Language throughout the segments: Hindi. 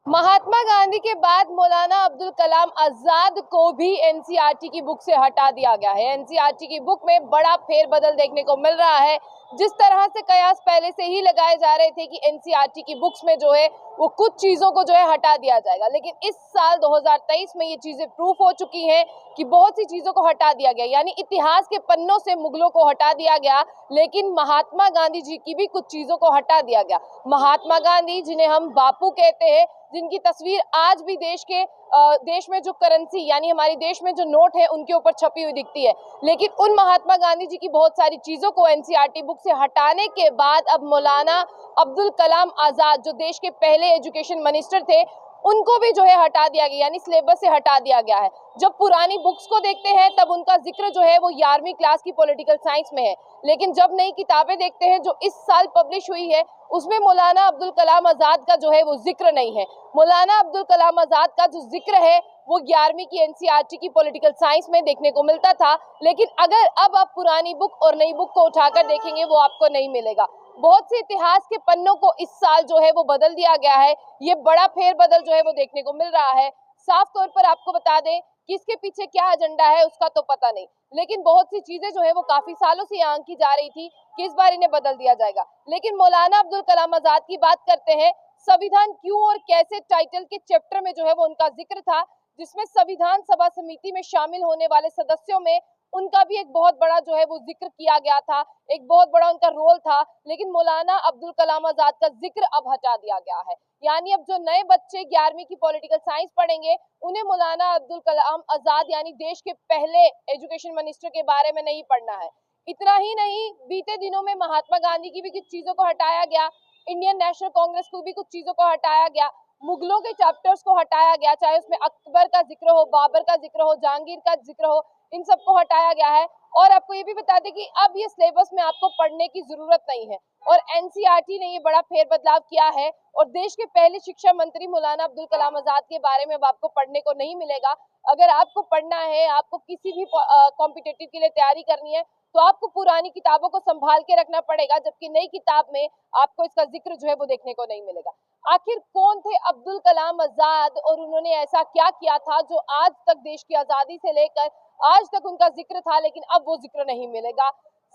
महात्मा गांधी के बाद मौलाना अब्दुल कलाम आजाद को भी एनसीईआरटी की बुक से हटा दिया गया है। एनसीईआरटी की बुक में बड़ा फेरबदल देखने को मिल रहा है। जिस तरह से कयास पहले से ही लगाए जा रहे थे कि एनसीईआरटी की बुक्स में जो है वो कुछ चीजों को जो है हटा दिया जाएगा, लेकिन इस साल 2023 में ये चीजें प्रूफ हो चुकी हैं कि बहुत सी चीजों को हटा दिया गया। यानी इतिहास के पन्नों से मुगलों को हटा दिया गया, लेकिन महात्मा गांधी जी की भी कुछ चीजों को हटा दिया गया। महात्मा गांधी, जिन्हें हम बापू कहते हैं, जिनकी तस्वीर आज भी देश में जो करेंसी यानी हमारे देश में जो नोट है उनके ऊपर छपी हुई दिखती है, लेकिन उन महात्मा गांधी जी की बहुत सारी चीजों को एनसीईआरटी बुक से हटाने के बाद अब मौलाना अब्दुल कलाम आजाद, जो देश के पहले एजुकेशन मिनिस्टर थे, उनको भी जो है हटा दिया गया, यानी सिलेबस से हटा दिया गया है। जब पुरानी बुक्स को देखते हैं तब उनका जिक्र जो है वो 11वीं क्लास की पॉलिटिकल साइंस में है, लेकिन जब नई किताबें देखते हैं जो इस साल पब्लिश हुई है उसमें मौलाना अब्दुल कलाम आजाद का जो है वो जिक्र नहीं है। मौलाना अब्दुल कलाम आजाद का जो जिक्र है वो 11वीं की एनसीईआरटी की पॉलिटिकल साइंस में देखने को मिलता था, लेकिन अगर अब आप पुरानी बुक और नई बुक को उठाकर देखेंगे वो आपको नहीं मिलेगा। बहुत से इतिहास के पन्नों को इस साल जो है वो बदल दिया गया है। ये बड़ा फेरबदल जो है वो देखने को मिल रहा है। साफ तौर पर आपको बता दें कि इसके पीछे क्या एजेंडा है उसका तो पता नहीं, लेकिन बहुत सी चीजें जो है वो काफी सालों से यहाँ की जा रही थी कि इस बार इन्हें बदल दिया जाएगा। लेकिन मौलाना अब्दुल कलाम आजाद की बात करते हैं। संविधान क्यों और कैसे टाइटल के चैप्टर में जो है वो उनका जिक्र था, जिसमें संविधान सभा समिति में शामिल होने वाले सदस्यों में उनका भी एक बहुत बड़ा जो है वो जिक्र किया गया था, एक बहुत बड़ा उनका रोल था, लेकिन मौलाना अब्दुल कलाम आजाद का जिक्र अब हटा दिया गया है। यानी अब जो नए बच्चे 11वीं की पॉलिटिकल साइंस पढ़ेंगे उन्हें मौलाना अब्दुल कलाम आजाद यानी देश के पहले एजुकेशन मिनिस्टर के बारे में नहीं पढ़ना है। इतना ही नहीं, बीते दिनों में महात्मा गांधी की भी कुछ चीजों को हटाया गया, इंडियन नेशनल कांग्रेस को भी कुछ चीजों को हटाया गया, मुगलों के चैप्टर्स को हटाया गया, चाहे उसमें अकबर का जिक्र हो, बाबर का जिक्र हो, जहांगीर का जिक्र हो, इन सबको हटाया गया है। और आपको ये भी बता दें कि अब ये सिलेबस में आपको पढ़ने की जरूरत नहीं है, और एनसीईआरटी ने ये बड़ा फेरबदलाव किया है और देश के पहले शिक्षा मंत्री मौलाना अब्दुल कलाम आजाद के बारे में अब आपको पढ़ने को नहीं मिलेगा। अगर आपको पढ़ना है, आपको किसी भी कॉम्पिटिटिव के लिए तैयारी करनी है, तो आपको पुरानी किताबों को संभाल के रखना पड़ेगा, जबकि नई किताब में आपको इसका जिक्र जो है वो देखने को नहीं मिलेगा। आखिर कौन थे अब्दुल कलाम आजाद और उन्होंने ऐसा क्या किया था जो आज तक देश की आजादी से लेकर आज तक उनका जिक्र था, लेकिन अब वो जिक्र नहीं मिलेगा।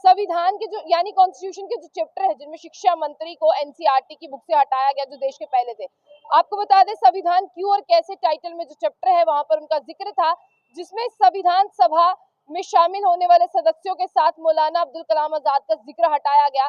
संविधान के जो यानी कॉन्स्टिट्यूशन के जो चैप्टर है जिनमें शिक्षा मंत्री को एनसीईआरटी की बुक से हटाया गया, जो देश के पहले थे, आपको बता दें संविधान क्यों और कैसे टाइटल में जो चैप्टर है वहां पर उनका जिक्र था, जिसमें संविधान सभा में शामिल होने वाले सदस्यों के साथ मौलाना अब्दुल कलाम आजाद का जिक्र हटाया गया।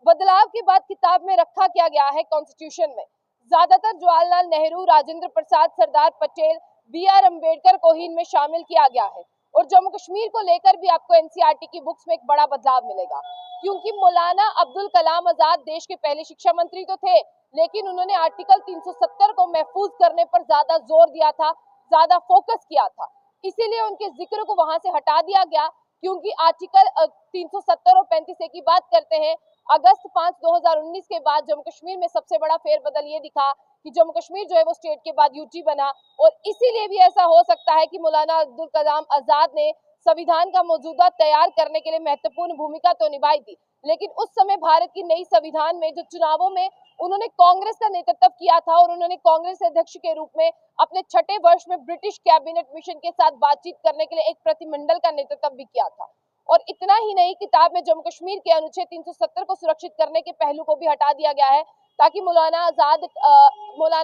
बदलाव के बाद किताब में रखा क्या गया है, कॉन्स्टिट्यूशन में ज्यादातर जवाहरलाल नेहरू, राजेंद्र प्रसाद, सरदार पटेल, बी.आर. अम्बेडकर को ही इनमें शामिल किया गया है। और जम्मू कश्मीर को लेकर भी आपको एनसीईआरटी की बुक्स में एक बड़ा बदलाव मिलेगा, क्योंकि मौलाना अब्दुल कलाम आजाद देश के पहले शिक्षा मंत्री तो थे, लेकिन उन्होंने आर्टिकल 370 को महफूज करने पर ज्यादा जोर दिया था, ज्यादा फोकस किया था, इसीलिए उनके जिक्र को वहां से हटा दिया गया। क्योंकि आर्टिकल 370 और 35 की बात करते हैं, अगस्त 5, 2019 के बाद जम्मू कश्मीर में सबसे बड़ा फेरबदल ये दिखा कि जम्मू कश्मीर जो है वो स्टेट के बाद यूटी बना, और इसीलिए भी ऐसा हो सकता है कि मौलाना अब्दुल कलाम आजाद ने संविधान का मौजूदा तैयार करने के लिए महत्वपूर्ण भूमिका तो निभाई थी, लेकिन उस समय भारत की नई संविधान में जो चुनावों में उन्होंने कांग्रेस का नेतृत्व किया था और उन्होंने कांग्रेस अध्यक्ष के रूप में अपने छठे वर्ष में ब्रिटिश कैबिनेट मिशन के साथ बातचीत करने के लिए एक प्रतिमंडल का नेतृत्व भी किया था। और इतना ही नहीं, किताब में जम्मू कश्मीर के अनुच्छेद 370 को सुरक्षित करने के पहलू को भी हटा दिया गया है, ताकि मौलाना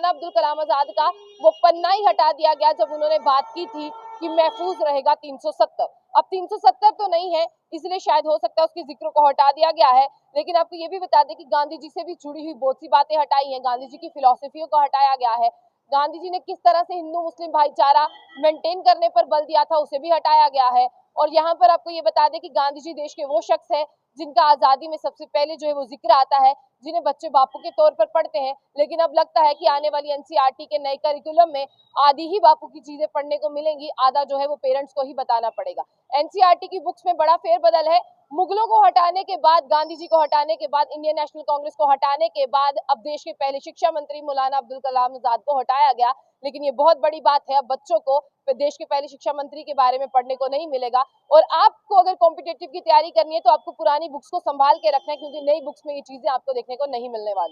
अब्दुल कलाम आजाद का वो पन्ना ही हटा दिया गया जब उन्होंने बात की थी कि महफूज रहेगा 370। अब 370 तो नहीं है, इसलिए शायद हो सकता है उसके जिक्र को हटा दिया गया है। लेकिन आपको ये भी बता दें कि गांधी जी से भी जुड़ी हुई बहुत सी बातें हटाई हैं, गांधी जी की फिलॉसफियों को हटाया गया है, गांधी जी ने किस तरह से हिंदू मुस्लिम भाईचारा मेंटेन करने पर बल दिया था उसे भी हटाया गया है। और यहाँ पर आपको ये बता दें कि गांधी जी देश के वो शख्स है जिनका आजादी में सबसे पहले जो है वो जिक्र आता है, जिन्हें बच्चे बापू के तौर पर पढ़ते हैं, लेकिन अब लगता है कि आने वाली एनसीईआरटी के नए करिकुलम में आधी ही बापू की चीजें पढ़ने को मिलेंगी, आधा जो है वो पेरेंट्स को ही बताना पड़ेगा। एनसीईआरटी की बुक्स में बड़ा फेरबदल है। मुगलों को हटाने के बाद, गांधी जी को हटाने के बाद, इंडियन नेशनल कांग्रेस को हटाने के बाद अब देश के पहले शिक्षा मंत्री मौलाना अब्दुल कलाम आजाद को हटाया गया, लेकिन ये बहुत बड़ी बात है, अब बच्चों को देश के पहले शिक्षा मंत्री के बारे में पढ़ने को नहीं मिलेगा। और आपको अगर कॉम्पिटिटिव की तैयारी करनी है तो आपको पुरानी बुक्स को संभाल के रखना है, क्योंकि नई बुक्स में ये चीजें आपको देखने को नहीं मिलने वाली।